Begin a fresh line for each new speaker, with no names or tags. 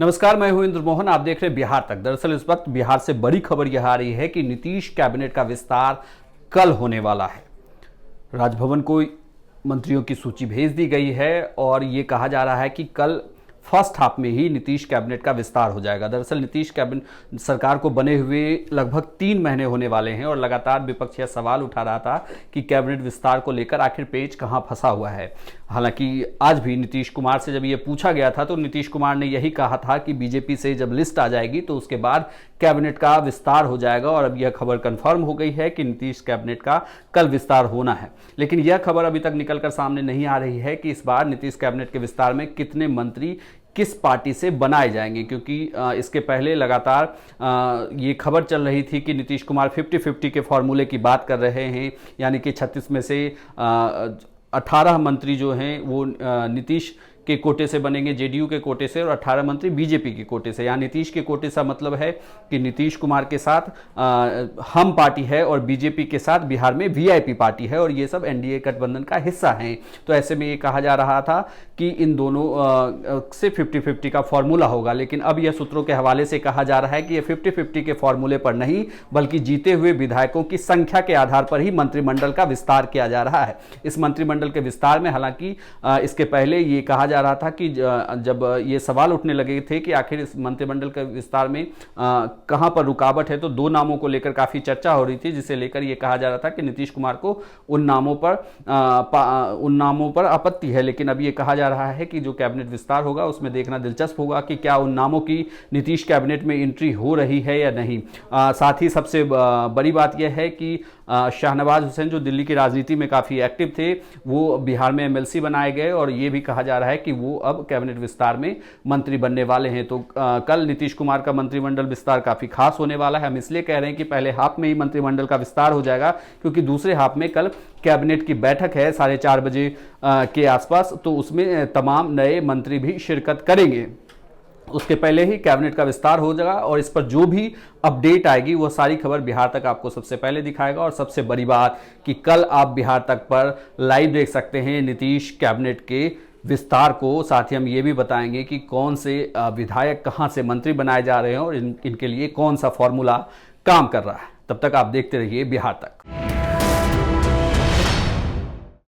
नमस्कार, मैं हूं इंद्र मोहन। आप देख रहे हैं बिहार तक। दरअसल इस वक्त बिहार से बड़ी खबर यह आ रही है कि नीतीश कैबिनेट का विस्तार कल होने वाला है। राजभवन को मंत्रियों की सूची भेज दी गई है और ये कहा जा रहा है कि कल फर्स्ट हाफ में ही नीतीश कैबिनेट का विस्तार हो जाएगा। दरअसल नीतीश कैबिनेट सरकार को बने हुए लगभग 3 महीने होने वाले हैं और लगातार विपक्ष यह सवाल उठा रहा था कि कैबिनेट विस्तार को लेकर आखिर पेच कहां फंसा हुआ है। हालांकि आज भी नीतीश कुमार से जब ये पूछा गया था तो नीतीश कुमार ने यही कहा था कि बीजेपी से जब लिस्ट आ जाएगी तो उसके बाद कैबिनेट का विस्तार हो जाएगा और अब यह खबर कंफर्म हो गई है कि नीतीश कैबिनेट का कल विस्तार होना है। लेकिन यह खबर अभी तक निकलकर सामने नहीं आ रही है कि इस बार नीतीश कैबिनेट के विस्तार में कितने मंत्री किस पार्टी से बनाए जाएंगे, क्योंकि इसके पहले लगातार ये खबर चल रही थी कि नीतीश कुमार 50-50 के फॉर्मूले की बात कर रहे हैं, यानी कि 36 में से 18 मंत्री जो हैं वो नीतीश के कोटे से बनेंगे, जेडीयू के कोटे से, और 18 मंत्री बीजेपी के कोटे से। यहाँ नीतीश के कोटे से मतलब है कि नीतीश कुमार के साथ हम पार्टी है और बीजेपी के साथ बिहार में वीआईपी पार्टी है और ये सब एनडीए गठबंधन का हिस्सा हैं। तो ऐसे में ये कहा जा रहा था कि इन दोनों से 50-50 का फॉर्मूला होगा। लेकिन अब यह सूत्रों के हवाले से कहा जा रहा है कि ये 50-50 के फॉर्मूले पर नहीं बल्कि जीते हुए विधायकों की संख्या के आधार पर ही मंत्रिमंडल का विस्तार किया जा रहा है। इस मंत्रिमंडल के विस्तार में हालांकि इसके पहले ये कहा जा रहा था कि जब ये सवाल उठने लगे थे कि आखिर इस मंत्रिमंडल के विस्तार में कहां पर रुकावट है, तो 2 नामों को लेकर काफी चर्चा हो रही थी, जिसे लेकर ये कहा जा रहा था कि नीतीश कुमार को उन नामों पर आपत्ति है। लेकिन अब ये कहा जा रहा है कि जो कैबिनेट विस्तार होगा उसमें देखना दिलचस्प होगा कि क्या उन नामों की नीतीश कैबिनेट में एंट्री हो रही है या नहीं। साथ ही सबसे बड़ी बात यह है कि शाहनवाज हुसैन जो दिल्ली की राजनीति में काफ़ी एक्टिव थे वो बिहार में एमएलसी बनाए गए और ये भी कहा जा रहा है कि वो अब कैबिनेट विस्तार में मंत्री बनने वाले हैं। तो कल नीतीश कुमार का मंत्रिमंडल विस्तार काफ़ी खास होने वाला है। हम इसलिए कह रहे हैं कि पहले हाफ में ही मंत्रिमंडल का विस्तार हो जाएगा, क्योंकि दूसरे हाफ में कल कैबिनेट की बैठक है 4:30 बजे के आसपास, तो उसमें तमाम नए मंत्री भी शिरकत करेंगे। उसके पहले ही कैबिनेट का विस्तार हो जाएगा और इस पर जो भी अपडेट आएगी वो सारी खबर बिहार तक आपको सबसे पहले दिखाएगा। और सबसे बड़ी बात कि कल आप बिहार तक पर लाइव देख सकते हैं नीतीश कैबिनेट के विस्तार को। साथ ही हम ये भी बताएंगे कि कौन से विधायक कहां से मंत्री बनाए जा रहे हैं और इनके लिए कौन सा फॉर्मूला काम कर रहा है। तब तक आप देखते रहिए बिहार तक।